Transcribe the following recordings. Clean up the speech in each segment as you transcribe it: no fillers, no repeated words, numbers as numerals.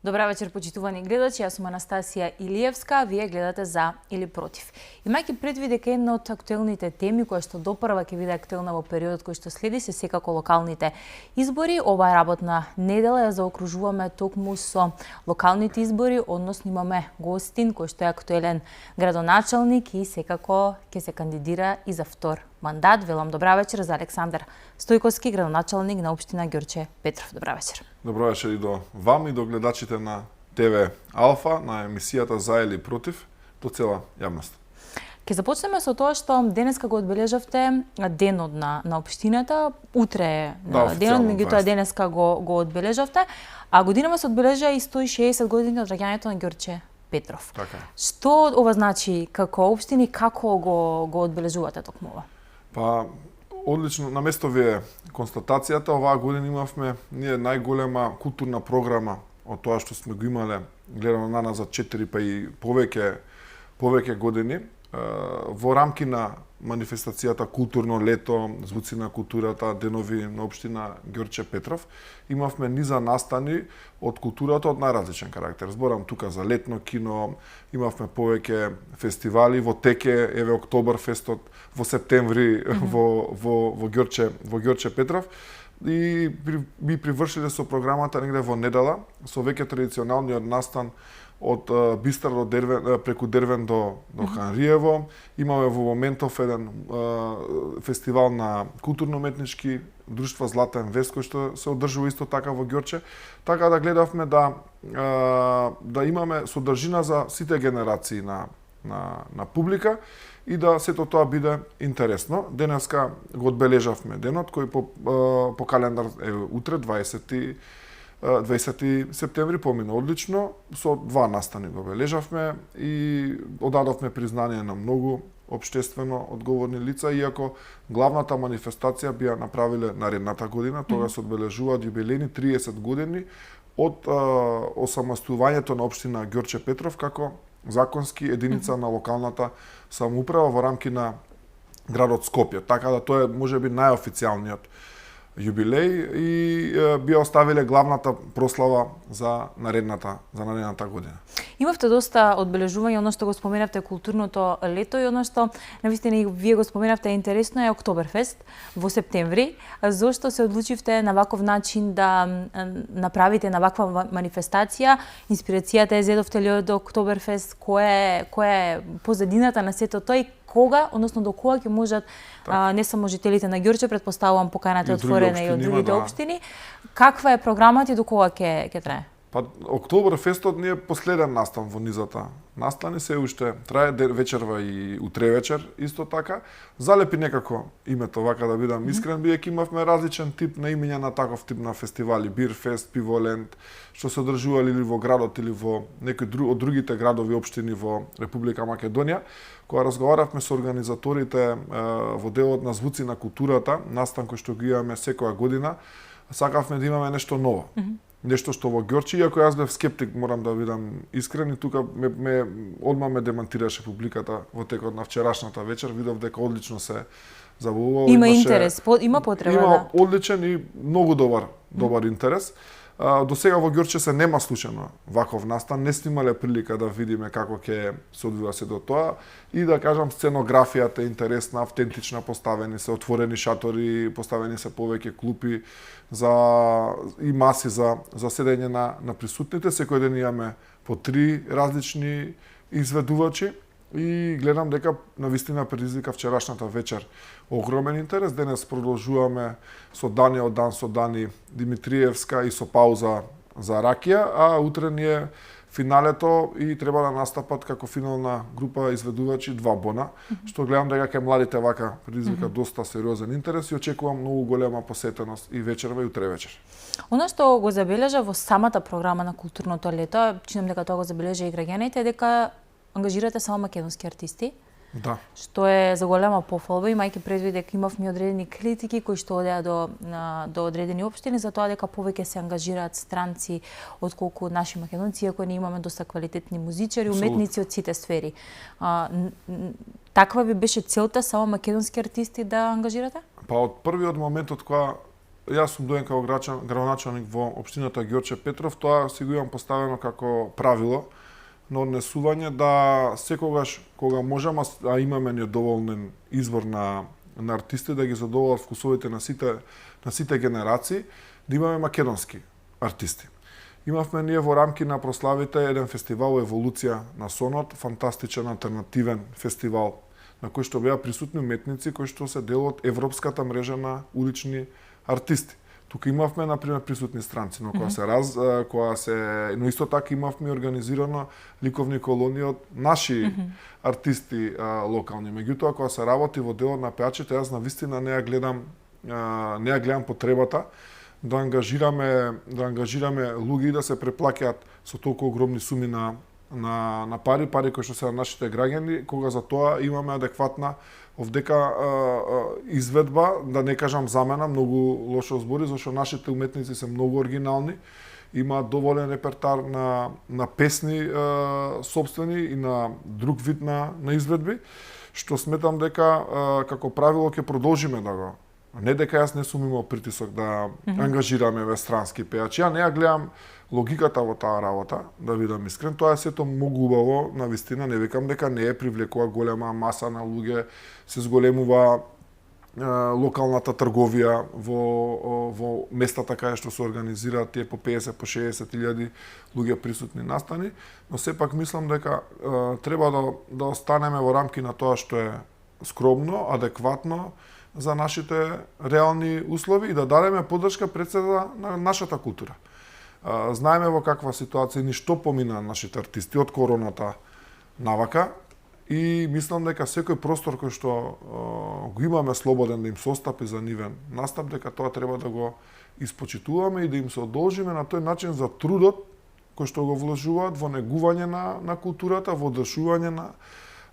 Добра вечер, почитувани гледачи, јас сум Анастасија Илиевска, вие гледате За или Против. Имајќи предвид дека една од актуелните теми која што допрва ќе биде актуелна во периодот кој што следи се секако локалните избори, оваа работна недела ја заокружуваме токму со локалните избори, односно имаме гостин кој што е актуелен градоначалник и секако ќе се кандидира и за втор мандат. Велам добра вечер за Александар Стојковски, градоначалник на општина Ѓорче Петров. Добра вечер. Добро вечер и до вам и до гледачите на ТВ Алфа, на емисијата За или Против, до цела јавност. Ке започнеме со тоа што денеска го одбележавте денот на општината, утре е денот, меѓутоа денеска го одбележавте, а годинава се одбележа и 160 години од раѓањето на Ѓорче Петров. Така. Што ова значи како општини, како го одбележувате токму ова? Па, одлично, на место ви е констатацијата. Оваа година имавме ние најголема културна програма од тоа што сме го имале гледано на нас за 4 па и повеќе години. Во рамки на манифестацијата Културно лето, Звуци на културата, денови на општина Ѓорче Петров, имавме низа настани од културата од најразличен карактер. Зборам тука за летно кино, имавме повеќе фестивали, во теке, еве Октоберфестот во септември во Ѓорче Петров. И би привршиле со програмата негде во недела, со веќе традиционалниот настан од Бистар до Дервен, преку Дервен до Ханриево. Имаме во моментов еден фестивал на културно-уметнички друштва Златен вест, кој што се одржува исто така во Ѓорче. Така да гледавме да имаме содржина за сите генерации на публика и да сето тоа биде интересно. Денеска го одбележавме денот кој по календар е утре 20 септември, помина одлично, со два настани го бележавме и одадовме признание на многу општествено одговорни лица, иако главната манифестација би ја направиле наредната година, тога се одбележуваат јубилејни 30 години од осамостојувањето на општина Ѓорче Петров како законски единица на локалната самоуправа во рамки на градот Скопје. Така да тоа е можеби најофицијалниот јубилеј и би оставиле главната прослава за наредната година. Имавте доста одбележување, оно што го споменавте културното лето и оно што навистина вие го споменавте интересно е Октоберфест во септември. Зошто се одлучивте на ваков начин да направите на ваква манифестација? Инспирацијата е зедовте ли од Октоберфест? Која е позадината на сето тоа и кога, односно до кога ќе можат не само жителите на Ѓорче, претпоставувам поканата отворена и од другите општини. Каква е програмата и до кога ќе трае? Па Октоберфестот не е последен настан во низата настани, се уште трае вечерва и утре вечер исто така. Залепи некако името, вака да бидам искрен, биејќи имавме различен тип на имења на таков тип на фестивали, Бирфест, Пиволенд, што се одржували или во градот или во некои од другите градови општини во Република Македонија. Кога разговаравме со организаторите во делот на Звуци на културата, настан кој што го имаме секоја година, сакавме да имаме нешто ново. Нешто што во Ѓорче, иако јас бев скептик, морам да бидам искрен, и тука одма ме демантираше публиката во текот на вчерашната вечер, видов дека одлично се забавувало. Има интерес, има потреба, има одличен и многу добар интерес. До сега во Ѓорче се нема случајно ваков настан, не снимале прилика да видиме како ќе се одвива се до тоа и да кажам сценографијата е интересна, автентична, поставени се отворени шатори, поставени се повеќе клупи и маси за седење на присутните. Секој ден имаме по 3 различни изведувачи и гледам дека навистина предизвика вчерашната вечер огромен интерес. Денес продолжуваме со Дани од Дан со Дани Димитриевска и со пауза за ракија, а утре ни е финалето и треба да настапат како финална група изведувачи 2 бона, што гледам дека кај младите вака предизвика доста сериозен интерес и очекувам многу голема посетеност и вечерва и утре вечер. Оно што го забележа во самата програма на културното лето, чинам дека тоа го забележа и граѓаните, дека ангажирате само македонски артисти. Да. Што е за голема пофалба, имајќи предвид дека имавме одредени критики кои што одеа до одредени општини за тоа дека повеќе се ангажираат странци отколку наши македонци, иако ние имаме доста квалитетни музичари, уметници од сите сфери. Таква би беше целта само македонски артисти да ангажирате? Па од првиот момент од кога Јас сум доен како градоначалник во општината Ѓорче Петров, тоа си го имам поставено како правило на однесување да секогаш кога можеме, а имаме недоволен избор на артисти да ги задоволат вкусовите на сите генерации, да имаме македонски артисти. Имавме ние во рамки на прославите еден фестивал Еволуција на сонот, фантастичен алтернативен фестивал на кој што беа присутни уметници кои што се дел од европската мрежа на улични артисти. Тука имавме например присутни странци, но но исто така имавме организирано ликовни колонии од наши артисти локални. Меѓутоа кога се работи во делот на пеачите, јас навистина не ја гледам потребата да ангажираме луѓе да се преплаќаат со толку огромни суми на пари кои што се на нашите граѓани, кога за тоа имаме адекватна овдека изведба, да не кажам замена, многу лошо збори, зашто нашите уметници се многу оригинални, имаат доволен репертар на песни сопствени и на друг вид на изведби, што сметам дека како правило ќе продолжиме да го. Не дека јас не сум имал притисок да ангажираме странски пејачи. Ја не ја гледам логиката во таа работа, да бидам искрен. Тоа е сето многу убаво, навистина, не викам дека не е, привлекува голема маса на луѓе, се зголемува локалната трговија во местата каде што се организираат тие по 50 по 60 илјади луѓе присутни настани, но сепак мислам дека треба да останеме во рамки на тоа што е скромно, адекватно за нашите реални услови и да дадеме поддршка пред се на нашата култура. Знаеме во каква ситуација ни што помина нашите артисти од короната навака и мислам дека секој простор кој што го имаме слободен да им се остапи за нивен настап, дека тоа треба да го испочитуваме и да им се одолжиме на тој начин за трудот кој што го вложуваат во негување на културата, во одржување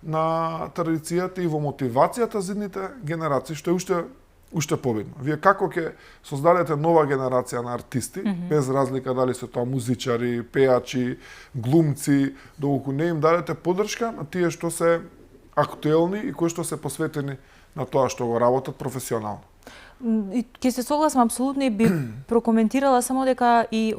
на традицијата и во мотивацијата за идните генерации, што е уште победно. Вие како ќе создадете нова генерација на артисти, без разлика дали се тоа музичари, пејачи, глумци, доколку не им дадете поддршка на тие што се актуелни и кои што се посветени на тоа што го работат професионално. И ќе се согласам апсолутно и би прокоментирала само дека и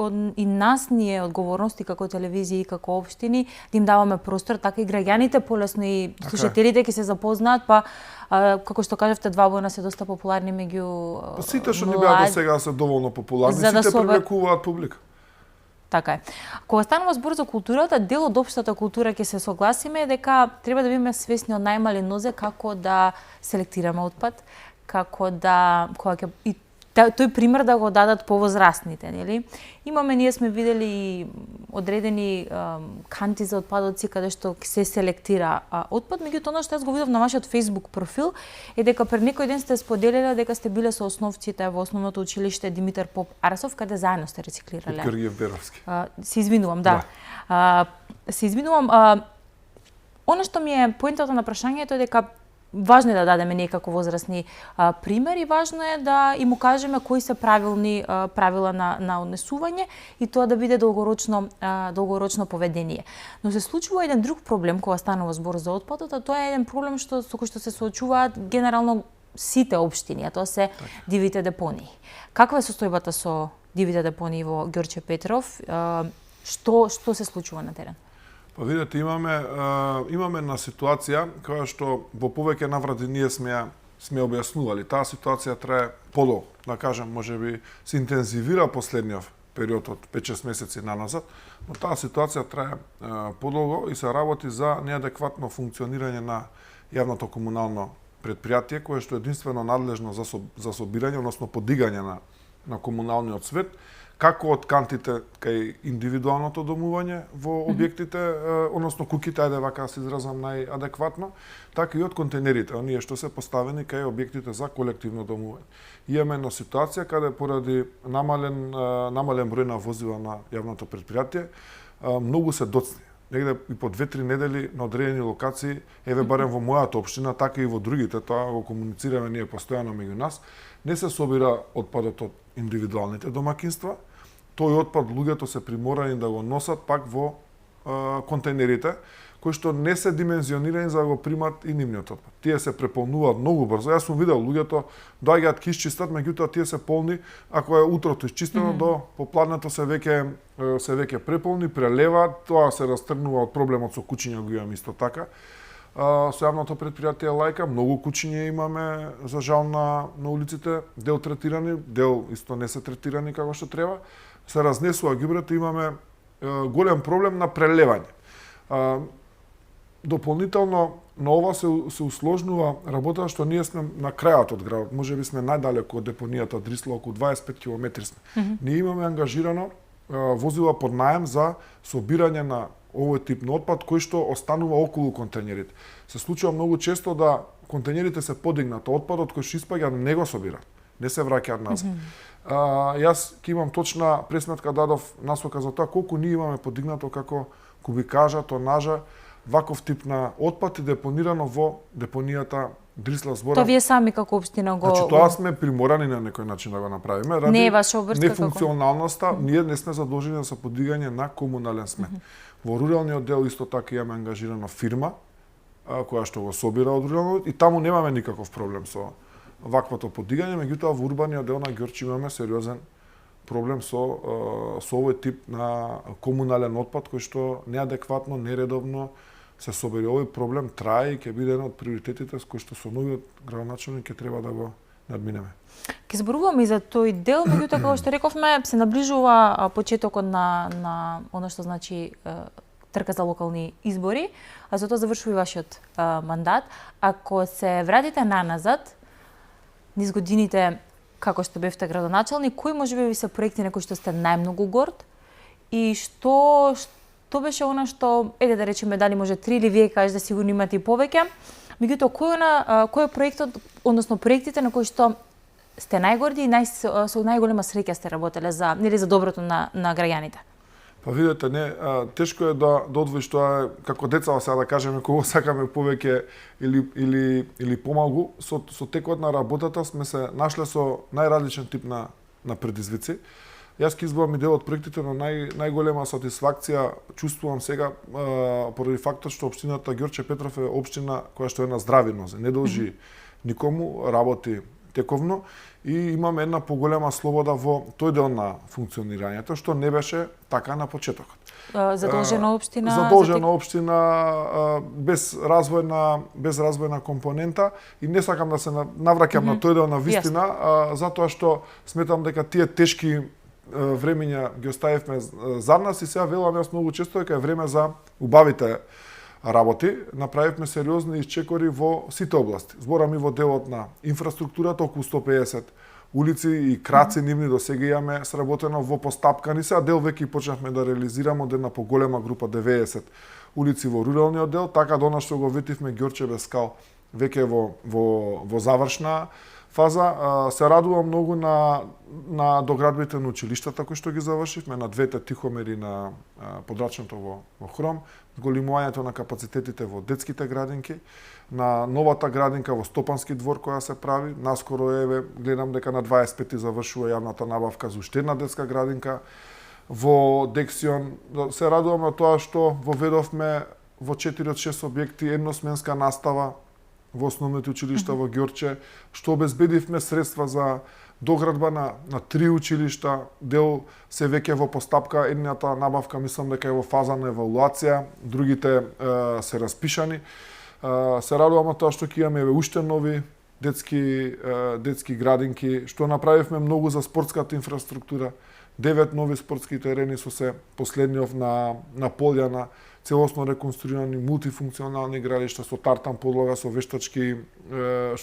нас ни е одговорности како телевизија и како општини да им даваме простор, така и граѓаните полесно и слушателите ќе се запознаат, па како што кажавте, двабојна се доста популарни меѓу сите што ни беа до сега се доволно популарни, сите привлекуваат публика. Така е. Кога станува збор за културата, дел од општата култура ќе се согласиме дека треба да бидеме свесни од најмали нозе како да селектираме отпад, како да и тој пример да го дадат повозрастните, нели? Ние сме видели одредени канти за отпадоци каде што се селектира отпад, меѓутоа она што јас го видов на вашиот Facebook профил е дека пред некој ден сте споделиле дека сте биле со основците во основното училиште Димитар Поп Арасов, каде заедно сте рециклирале. Георгиев Беровски. Се извинувам, да. Се извинувам. Она што ми е поентата на прашањето е дека важно е да дадеме некако возрастни примери, важно е да им кажеме кои се правилни правила на однесување и тоа да биде долгорочно поведение. Но се случува еден друг проблем кога станува збор за отпадот, а тоа е еден проблем со кој што се соочуваат генерално сите општини, а тоа се дивите депонии. Каква е состојбата со дивите депонии во Ѓорче Петров? Што се случува на терен? Па видите, имаме на ситуација која што во повеќе наврати ние сме објаснували. Таа ситуација трае подолго, да кажем, можеби се интензивира последниот период од 5-6 месеци наназад, но таа ситуација трае подолго и се работи за неадекватно функционирање на јавното комунално предпријатие кое што е единствено надлежно за собирање, односно подигање на комуналниот свет, како од кантите кај индивидуалното домување во објектите, односно куќите, ајде вака се изразам најадекватно, така и од контейнерите, оние што се поставени кај објектите за колективно домување. Имаме една ситуација каде поради намален број на возила на јавното предпријатие, многу се доцни. Негде и по 2-3 недели на одредени локации, еве барем во мојата општина, така и во другите, тоа го комуницираме ние постојано меѓу нас, не се собира отпадот од индивидуалните домакинства, тој отпад луѓето се приморани да го носат пак во контейнерите, кои што не се димензионирани за да го примат и нивниот отпад. Тие се преполнуваат многу брзо. Јас сум видел луѓето доаѓаат ќе исчистат, меѓутоа тие се полни ако е утрото исчистено до попладнето се веќе преполни, прелеваат, тоа се растргнува од проблемот со кучиња го имаме исто така. Со јавното предпријатие Лајка многу кучиња имаме за жал на улиците, дел третирани, дел исто не се третирани како што треба. Се разнесува ѓубрето, имаме голем проблем на прелевање. Дополнително на ова се усложнува работата што ние сме на крајот од градот, можеби сме најдалеку од депонијата Дрисла, околу 25 км сме. Ние имаме ангажирано возила под наем за собирање на овој тип на отпад кој што останува околу контейнерите. Се случува многу често да контейнерите се подигнат, отпадот кој што испаѓа не го собира, не се враќаат назад. Јас ќе имам точна пресметка дадов насока за тоа колку ние имаме подигнато како кубикажа, тонажа, ваков тип на отпад и депонирано во депонијата Дрисла збора. Тоа вие сами како општина го... Значи тоа сме приморани на некој начин да го направиме. Ради не е ваша обврска нефункционалноста, ние не сме задолжени за подигање на комунален смен. Во руралниот дел исто така имаме ангажирана фирма која што го собира од руралниот и таму немаме никаков проблем со ваквото подигање, меѓутоа во урбаниот дел на Ѓорче имаме сериозен проблем со овој тип на комунален отпад кој што неадекватно, нередовно се собери. Овој проблем трае и ќе биде еден од приоритетите с кој што со новиот градоначелник ќе треба да го надминеме. Ке зборуваме и за тој дел, меѓутоа како што рековме, се наближува почетокот на она што значи трка за локални избори, а за тоа завршува и вашиот мандат. Ако се вратите наназад, низ годините како што бевте градоначелник, кои можеби се проекти на кои што сте најмногу горд и што беше она што, да речеме, дали може 3 или вие кажете сигурно имате и повеќе, меѓутоа кој е проектот, односно проектите на кои што сте најгорди и со најголема среќа сте работеле за доброто на граѓаните? Па видете, тешко е да одвоиш тоа како деца сега да кажеме кого сакаме повеќе или помалку. Со текот на работата сме се нашле со најразличен тип на предизвици. Јас ќе избавам и дел од проектите, но најголема сатисфакција чувствувам сега поради фактот што општината Ѓорче Петров е општина која што е на здрави нозе, не должи никому, работи тековно и имаме една поголема слобода во тој дел на функционирањето, што не беше така на почетокот. Задолжена општина? Задолжена општина без развојна компонента и не сакам да се навраќам на тој дел на вистина, затоа што сметам дека тие тешки времења ги оставивме зад нас и сега велам јас многу често дека е време за убавите работи. Направивме сериозни исчекори во сите области. Зборам и во делот на инфраструктурата, околу 150 улици и краци нивни до сега имаме сработено во постапкани, сега дел веќе почнавме да реализираме од една поголема група 90 улици во руралниот дел, така до нас што го ветивме Ѓорче без скал веќе во завршна фаза. Се радувам многу на доградбите на училиштата кои што ги завршивме, на двете Тихомир и на подрачното во Хром, големувањето на капацитетите во детските градинки, на новата градинка во Стопански двор која се прави. Наскоро гледам дека на 25 завршува јавната набавка за уште една детска градинка во Дексион. Се радувам на тоа што воведовме во 4 од 6 објекти едносменска настава во основните училишта во Ѓорче, што обезбедивме средства за доградба на 3 училишта, дел се веќе во постапка, едната набавка мислам дека е во фаза на евалуација, другите се распишани. Се радувам на тоа што ќе имаме уште нови детски градинки, што направивме многу за спортската инфраструктура, 9 нови спортски терени со се последниот на Полјана, целосно реконструирани мултифункционални градишта со тартан подлога, со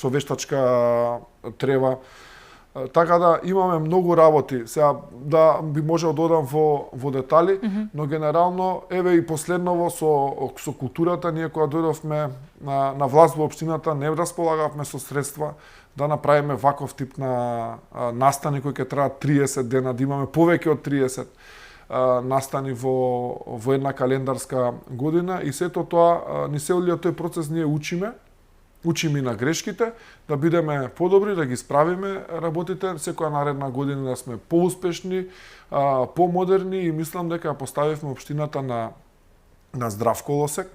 вештачка трева. Така да имаме многу работи. Сега да би можел да одам во детали, но генерално и последново со културата, ние кога дојдовме на власт во општината не располагавме со средства да направиме ваков тип на настани кои ќе траат 30 дена, да имаме повеќе од 30 настани во една календарска година и сето тоа ни целиот тој процес ние учиме и на грешките, да бидеме подобри, да ги справиме работите, секоја наредна година да сме поуспешни, помодерни и мислам дека поставивме општината на здрав колосек.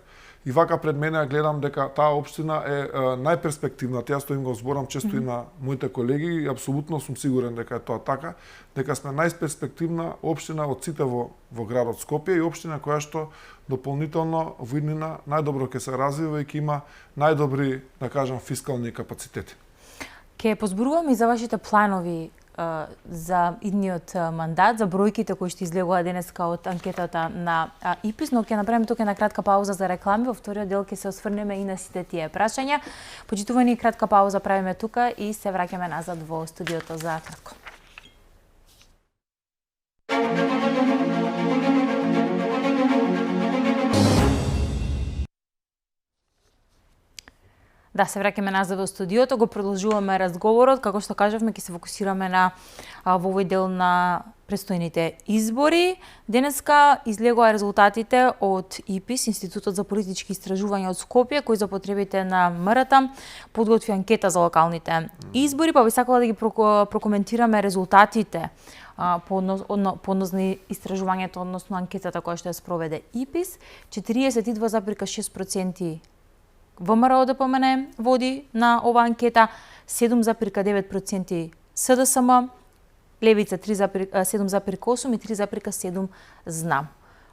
И вака пред мене гледам дека таа општина е најперспективната. Јас тоа им го зборам често и на моите колеги и апсолутно сум сигурен дека е тоа така, дека сме најперспективна општина од сите во градот Скопје и општина која што дополнително во иднина најдобро ќе се развива и ќе има најдобри, да кажам, фискални капацитети. Ке позборуваме и за вашите планови за идниот мандат, за бројките кои што излегува денеска од анкетата на ИПИС, но ќе направиме тука една кратка пауза за реклами. Во вториот дел ќе се осврнеме и на сите тие прашања. Почитувани, кратка пауза правиме тука и се враќаме назад во студиото за кратко. Да, се враќаме назад во студиото, го продолжуваме разговорот, како што кажавме, ќе се фокусираме на во овој дел на престојните избори. Денеска излегоа резултатите од ИПИС, Институтот за политички истражувања од Скопје, кој за потребите на МРТ подготви анкета за локалните избори, па би сакала да ги прокоментираме резултатите по однос на истражувањето, односно анкетата која што ја спроведе ИПИС. 42,6% ВМРО ДПМН води на оваа анкета, 7,9% СДСМ, Левица 7,8 и 3,7 знам.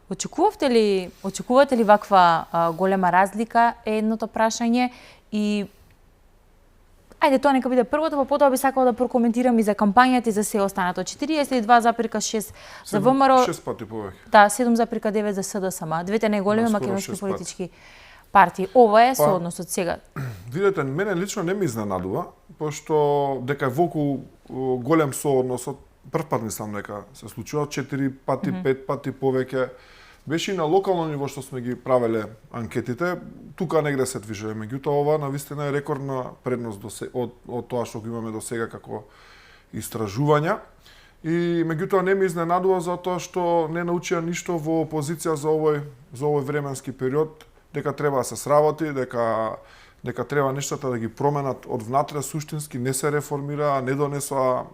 Очекувате ли ваква голема разлика е едното прашање и ајде тоа нека биде првото, па потоа би сакала да прокоментирам и за кампањата и за се останато. 42,6 за ВМРО, 6 пати повеќе. Да, 7,9 за СДСМ. Двете најголеми македонски политички партии. Ова е со однос од сега. Видете, мене лично не ме изненадува, пошто дека е волку голем соодносот, прв пат мислам дека се случува 4 пати, 5 пати повеќе. Беше и на локално ниво што сме ги правеле анкетите, тука негде се движеле. Меѓутоа ова навистина е рекордна предност од тоа што го имаме до сега како истражувања. И меѓутоа не ме изненадува затоа што не научија ништо во опозиција за овој временски период, дека треба да се сработи, дека треба нештата да ги променат од внатре суштински, не се реформира, не донесоа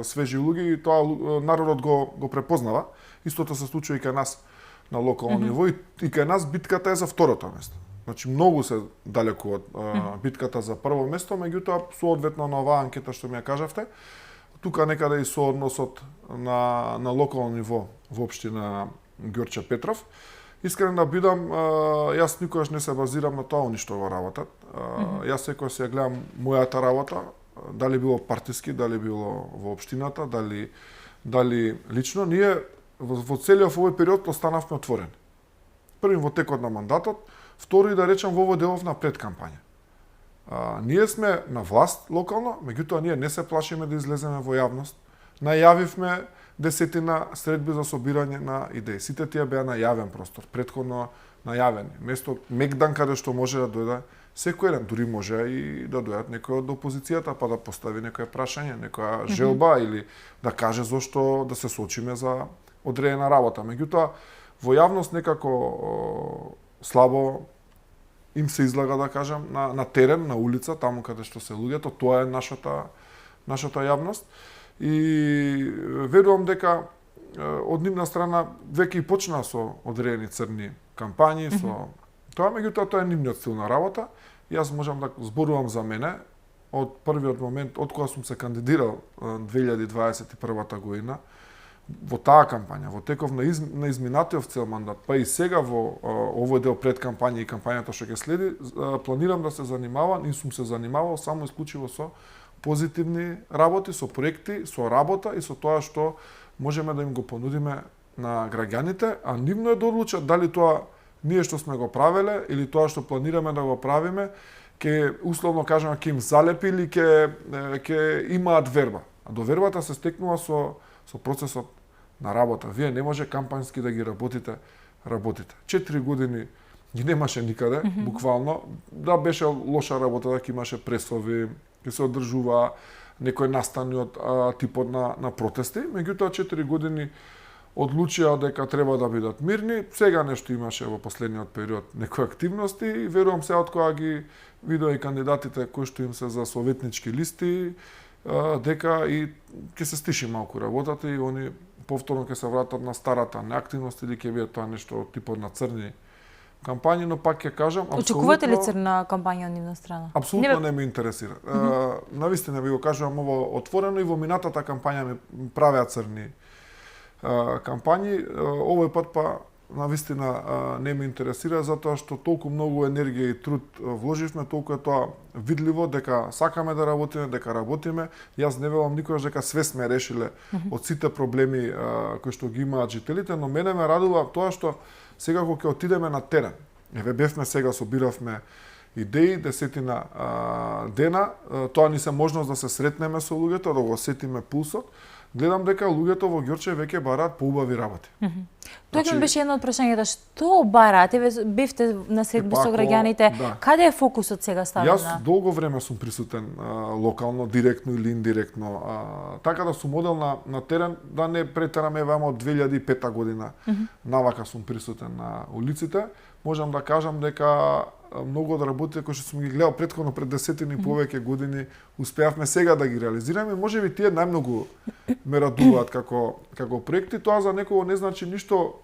свежи луѓе и тоа народот го препознава. Истото се случува и кај нас на локално ниво и кај нас битката е за второто место. Значи многу се далеку од битката за прво место, меѓутоа соодветно на оваа анкета што ми ја кажавте, тука некаде и соодносот на локално ниво во општина Ѓорче Петров. Искрен да бидам, јас никогаш не се базирам на тоа ништо во работа. Јас секој се гледам мојата работа, дали било партиски, дали било во општината, дали лично. Ние во целиот овој период останавме отворени. Први во текот на мандатот, втори да речем во овој делов на предкампања. Ние сме на власт локално, меѓутоа ние не се плашиме да излеземе во јавност. Најавивме десетина средби за собирање на идеи. Сите тие беа на јавен простор, претходно најавени. Место мегдан каде што може да дојде секој еден, дури може и да дојдат некој од опозицијата па да постави некое прашање, некоја желба или да каже зошто да се соочиме за одредена работа. Меѓутоа во јавност некако слабо им се излага, да кажам, на терен, на улица, таму каде што се луѓето, тоа е нашата јавност. И верувам дека од нивна страна веќе и почна со одредени црни кампањи, со тоа, меѓутоа тоа е нивниот стил на работа. Јас можам да зборувам за мене од првиот момент, од кога сум се кандидирал 2021 година, во таа кампања, во теков на изминатиот цел мандат, па и сега во овој дел пред кампања и кампањата што ќе следи, планирам да се занимавам и сум се занимавал само исклучиво со позитивни работи, со проекти, со работа и со тоа што можеме да им го понудиме на граѓаните, а нивно е да одлучат дали тоа ние што сме го правеле или тоа што планираме да го правиме, ќе условно кажеме ќе им залепи или ќе имаат верба. А довербата се стекнува со процесот на работа. Вие не може кампански да ги работите. 4 години ги немаше никаде, буквално. Да беше лоша работа, да имаше пресови, ќе се одржува некој настани од типот на протести. Меѓутоа 4 години одлучија дека треба да бидат мирни. Сега нешто имаше во последниот период некои активности и верувам сега од кога ги видоа и кандидатите кои што им се за советнички листи, дека и ќе се стиши малку работата и они повторно ќе се вратат на старата неактивност или ќе биде тоа нешто типот на црни кампањи, но пак ќе кажам, Очекувате ли црна кампања од нивна страна? Апсолутно не ме интересира. Навистина ви го кажувам ово отворено, и во минатата кампања ми правеа црни кампањи. Овој пат па навистина не ме интересира, затоа што толку многу енергија и труд вложивме, толку е тоа видливо дека сакаме да работиме, дека работиме. Јас не велам никогаш дека све сме решиле од сите проблеми кои што ги имаат жителите, но мене ме радува тоа што сега кога ќе отидеме на терен. Еве бевме сега, собиравме идеи, 10 дена, тоа ни се можност да се сретнеме со луѓето, да го осетиме пулсот. Гледам дека луѓето во Ѓорче веќе бараат поубави работи. Тоа ми беше едно од прашањата, што бараат? Еве бевте на средби со граѓаните, каде е фокусот сега ставен? Јас долго време сум присутен локално, директно или индиректно. Така да сум одел на терен, да не претераме, вамо од 2005 година навака сум присутен на улиците. Можам да кажам дека многу од работите кои што сум ги гледал претходно пред десетини повеќе години, успеавме сега да ги реализираме. Можеби тие најмногу ме радуваат како проекти. Тоа за некого не значи ништо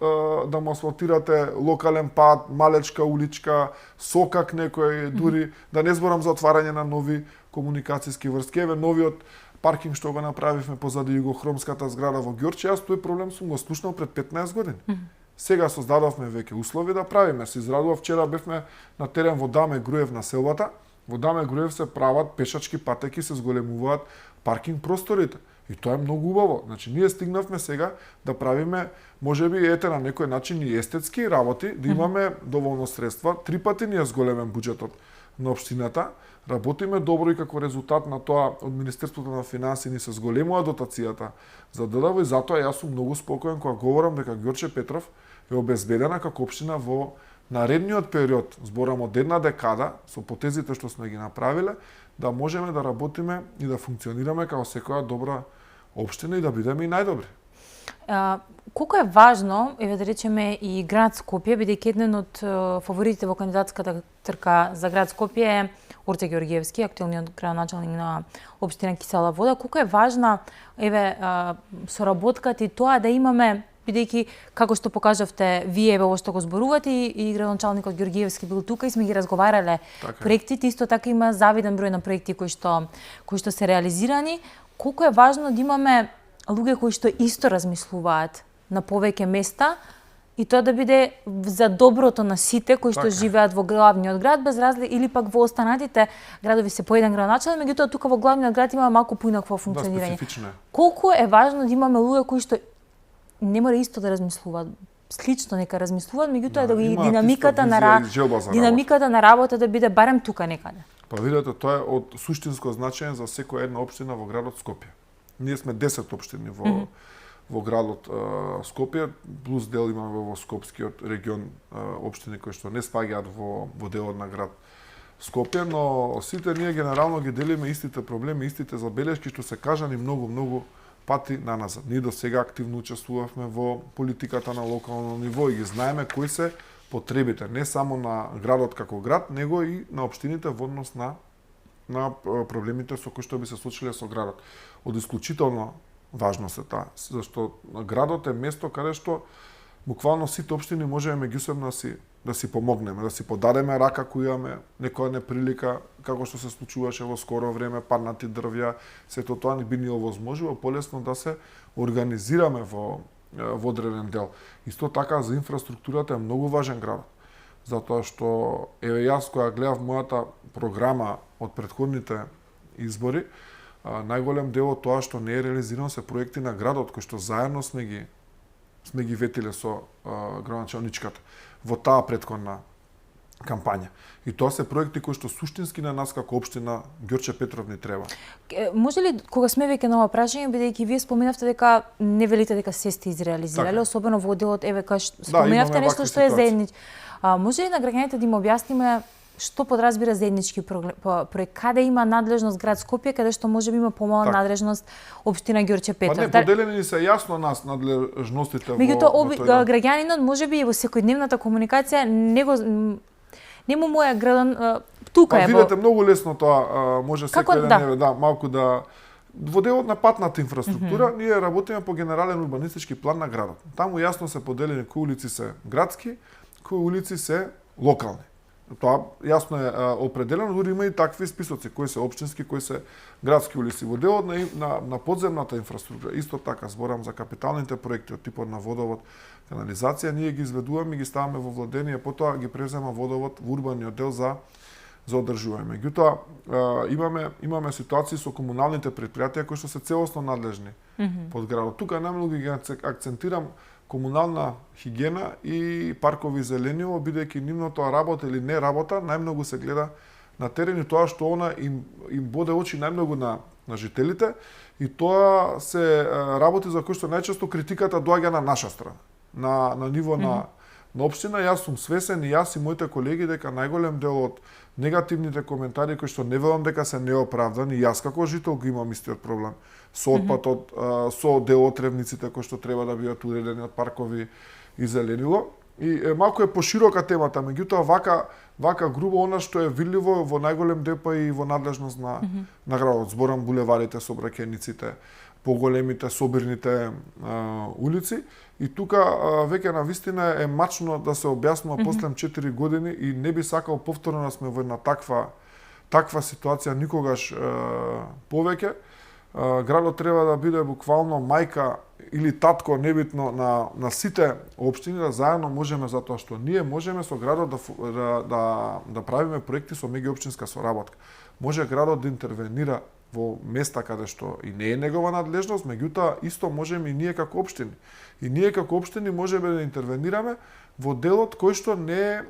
да му асфалтирате локален пат, малечка уличка, сокак некој, дури да не зборам за отварање на нови комуникацијски врски. Еве новиот паркинг што го направивме позади југохромската зграда во Ѓорче, јас тој проблем сум го слушнал пред 15 години. Сега создадовме веќе услови да правиме. Се израдува, вчера бевме на терен во Даме Груев на селбата. Во Даме Груев се прават пешачки патеки, се зголемуваат паркинг просторите. И тоа е многу убаво. Значи, ние стигнавме сега да правиме, можеби ете на некој начин и естетски работи, да имаме доволно средства. 3 пати ни е зголемен буџетот на општината. Работиме добро и како резултат на тоа од Министерството на финансии ни се зголемува дотацијата за ДДВ, и затоа јас сум многу спокоен кога говорам дека Ѓорче Петров е обезбедена како општина во наредниот период, зборам од една декада, со потезите што сме ги направиле, да можеме да работиме и да функционираме како секоја добра општина и да бидеме и најдобри. Колку е важно, еве да речеме и град Скопје, бидејќи еден од фаворитите во кандидатската трка за град Скопје е Орце Ѓорѓиевски, актуелниот градоначалник на општина Кисела Вода, колку е важна еве соработката и тоа да имаме, бидејќи како што покажавте вие во што го зборувате и градоначалникот Ѓорѓиевски бил тука и сме ги разговарале проектите, исто така има завиден број на проекти кои што се реализирани. Колку е важно да имаме луѓе кои што исто размислуваат на повеќе места и тоа да биде за доброто на сите кои што живеат во главниот град, без разлика или пак во останатите градови се по еден градоначалник, меѓутоа тука во главниот град има малку поинакво функционирање. Колку е важно да имаме луѓе кои што не мора исто да размислуваат, слично нека размислуваат, меѓутоа да ги динамиката на работа да биде барем тука некаде. Па видете, тоа е од суштинско значење за секоја една општина во градот Скопје. Ние сме 10 општини во градот Скопје, плюс дел имаме во Скопскиот регион општини кои што не спаѓаат во делот на град Скопје, но сите ние генерално ги делиме истите проблеми, истите забелешки што се кажани многу пати наназад. Ние до сега активно учествувавме во политиката на локално ниво и ги знаеме кои се потребите, не само на градот како град, него и на општините во однос на проблемите со кои што би се случиле со градот. Од исклучително важност е таа, зашто градот е место каде што буквално сите општини можеме меѓусебно да си помогнеме, да си подадеме рака која имаме некоја неприлика, како што се случуваше во скоро време, паднати дрвја, сето тоа би ни овозможило полесно да се организираме во одреден дел. Исто така за инфраструктурата е многу важен градот, затоа што еве јас кога гледав мојата програма од претходните избори, најголем дел од тоа што не е реализирано се проекти на градот кои што заедно сме ги ветиле со градоначалничката во таа претходна кампања. И тоа се проекти кои што суштински на нас како општина Ѓорче Петров ни треба. Може ли, кога сме веќе на ова прашање, бидејќи вие споменавте дека не велите дека се сте изреализирале, особено во делот, еве кај споменавте нешто што е заедничко. Може ли на граѓаните да им објасниме што подразбира заеднички проект? Каде има надлежност град Скопје, каде што можеби има помала надлежност општина Ѓорче Петров? Па не, поделени се јасно нас надлежностите во тој. Граѓанинот можеби и во секојдневната комуникација нема моја градон тука е. Видете многу лесно тоа може секој ден малку да во делот на патната инфраструктура ние работиме по генерален урбанистички план на градот. Таму јасно се поделени кои улици се градски, кои улици се локални. Тоа јасно е определено, дури има и такви списоци кои се општински, кои се градски улици. Во делот на подземната инфраструктура, исто така зборам за капиталните проекти од типот на водовод, канализација, ние ги изведуваме и ги ставаме во владение, потоа ги презема водовод во урбаниот дел за одржување. Меѓутоа имаме ситуации со комуналните претпријатија кои што се целосно надлежни под градот. Тука најмногу ги акцентирам комунална хигиена и паркови зелениво, бидејќи нивното работа или не работа најмногу се гледа на терен и тоа што она им боде очи најмногу на жителите и тоа се работи за кои што најчесто критиката доаѓа на наша страна, на ниво на општина. Јас сум свесен и јас и моите колеги дека најголем дел од негативните коментари кои што не велам дека се неоправдани, јас како жител го имам истиот проблем со отпадот, со делотревниците кои што треба да бидат уредени од паркови и зеленило. И малку е поширока темата, меѓутоа вака грубо она што е видливо во најголем дел па и во надлежност на градот. Зборам булеварите, сообраќајниците, поголемите собирните улици. И тука веќе на вистина е мачно да се објаснува после 4 години и не би сакал повторно да сме во една таква ситуација никогаш повеќе. Градот треба да биде буквално мајка или татко, небитно, на сите општини, да заедно можеме, затоа што ние можеме со градот да правиме проекти со меѓуопштинска соработка. Може градот да интервенира во места каде што и не е негова надлежност, меѓутоа исто можеме и ние како општини. И ние како општини можеме да интервенираме во делот кој што не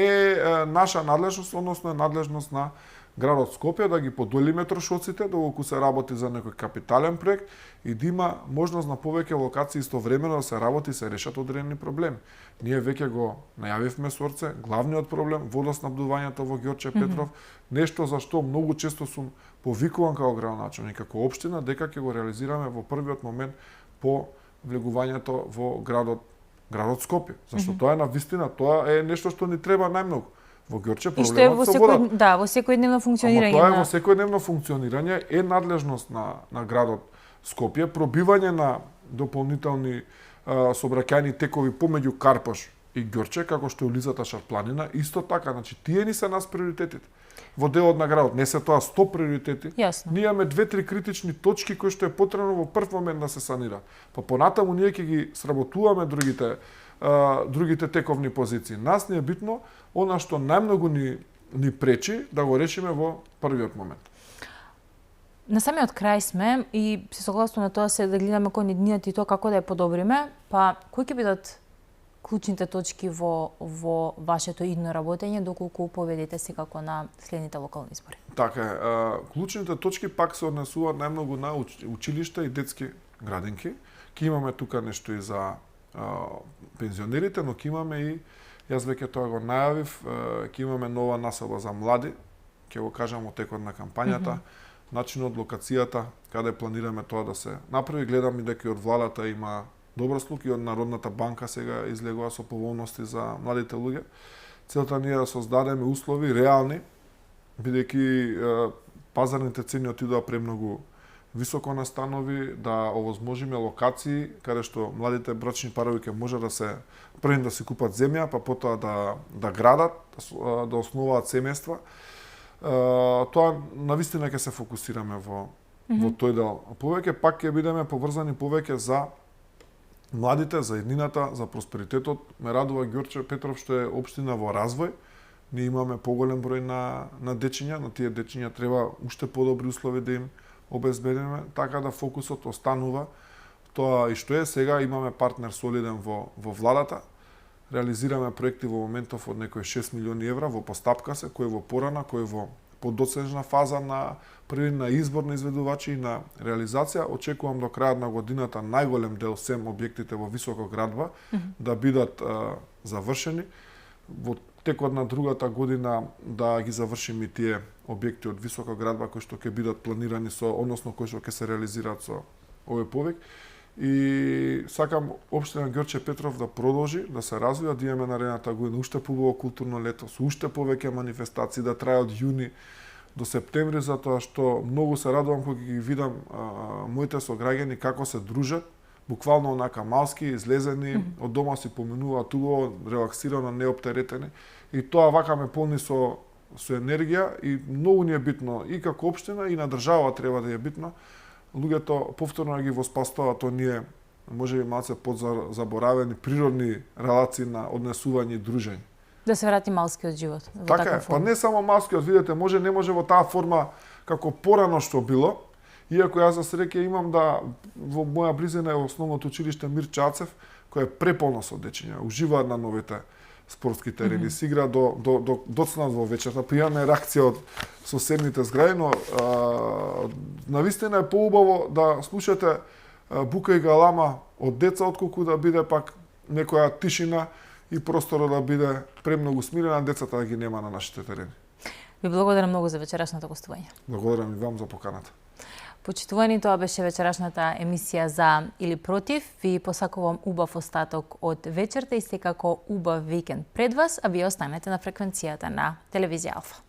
е наша надлежност, односно е надлежност на градот Скопје, да ги подолиме трошоците доколку се работи за некој капитален проект и да има можност на повеќе локации истовремено да се работи и се решат одредени проблеми. Ние веќе го најавивме сорце, главниот проблем водоснабдувањето во Ѓорче Петров, нешто за што многу често сум повикуван како градоначелник, како општина, дека ќе го реализираме во првиот момент по влегувањето во градот Скопје. Зашто тоа е на вистина, тоа е нешто што ни треба најмногу. Во Ѓорче проблемот со водата. Во секојдневно функционирање. Тоа е во секојдневно функционирање, е надлежност на градот Скопје, пробивање на дополнителни сообраќајни текови помеѓу Карпош и Ѓорче, како што е улицата Шарпланина, исто така, значи тие ни се нас приоритетите. Во делот на градот не се тоа 100 приоритети. Јасно. Ние имаме 2-3 критични точки кои што е потребно во прв момент да се санира. Па понатаму ние ќе ги сработуваме другите тековни позиции. Нас не е битно она што најмногу ни пречи да го решиме во првиот момент. На самиот крај сме и се согласно на тоа се да гледаме кон идниот и тоа како да ја подобриме, па кои ќе бидат клучните точки во вашето идно работење доколку победите секако на следните локални избори? Така е, клучните точки пак се однесуваат најмногу на училишта и детски градинки. Ке имаме тука нешто и за пензионерите, но ке имаме и, јас веќе тоа го најавив, ке имаме нова населба за млади, ќе го кажам во текот на кампањата, начинот, локацијата, каде планираме тоа да се направи. Гледам и дека и од владата има добра слука и од Народната банка сега излегува со поволности за младите луѓе. Целта ни е да создадеме услови реални, бидејќи пазарните цени отидоа премногу високо на станови, да овозможиме локации каде што младите брачни парови ќе може да се првен да си купат земја, па потоа да градат, да основаат семејства. Тоа навистина ќе се фокусираме во тој дел. Повеќе пак ќе бидеме поврзани повеќе за младите, за еднината, за просперитетот. Ме радува Ѓорче Петров што е општина во развој. Ние имаме поголем број на дечиња, на тие дечиња треба уште подобри услови да им обезбедиме, така да фокусот останува тоа и што е сега. Имаме партнер солиден во владата. Реализираме проекти во моментов од некои 6 милиони евра во постапка се, кој во порана, кој во подоцнежна фаза на избор на изведувачи и на реализација. Очекувам до крајот на годината најголем дел сем објектите во висока градба да бидат завршени. Во текот на другата година да ги завршиме и тие објекти од висока градба кои што ќе бидат планирани односно кои што ќе се реализираат со овој повик. И сакам општина Ѓорче Петров да продолжи да се развива, да имаме наредната година уште поборо културно лето, со уште повеќе манифестации, да трае од јуни до септември, затоа што многу се радувам кога ги видам моите сограѓани како се дружат буквално онака малски, излезени, од дома си поминуваат убаво, релаксирано, неоптеретени. И тоа вака ме полни со енергија и многу ни е битно и како општина и на држава треба да е битно. Луѓето повторно ги воспоставаат оние можеби малце подзаборавени природни релации на однесување и дружење. Да се врати малскиот живот во Така таква е, форма. па не само малскиот, видите, не може во таа форма како порано што било, иако јас за среќа имам во моја близина е основното училиште Мир Чацев, кој е преполно со дечиња, уживаат на новите спортски терени, се игра до доцнат во вечерта, пријатна реакција од соседните згради, но навистина е поубаво да слушате бука и галама од деца, отколку да биде пак некоја тишина и просторот да биде премногу смирена, децата да ги нема на нашите терени. Ви благодарам многу за вечерашното гостување. Благодарам и вам за поканата. Почитувани, тоа беше вечерашната емисија за или против. Ви посакувам убав остаток од вечерта и секако убав викенд пред вас, а вие останете на фреквенцијата на Телевизија Алфа.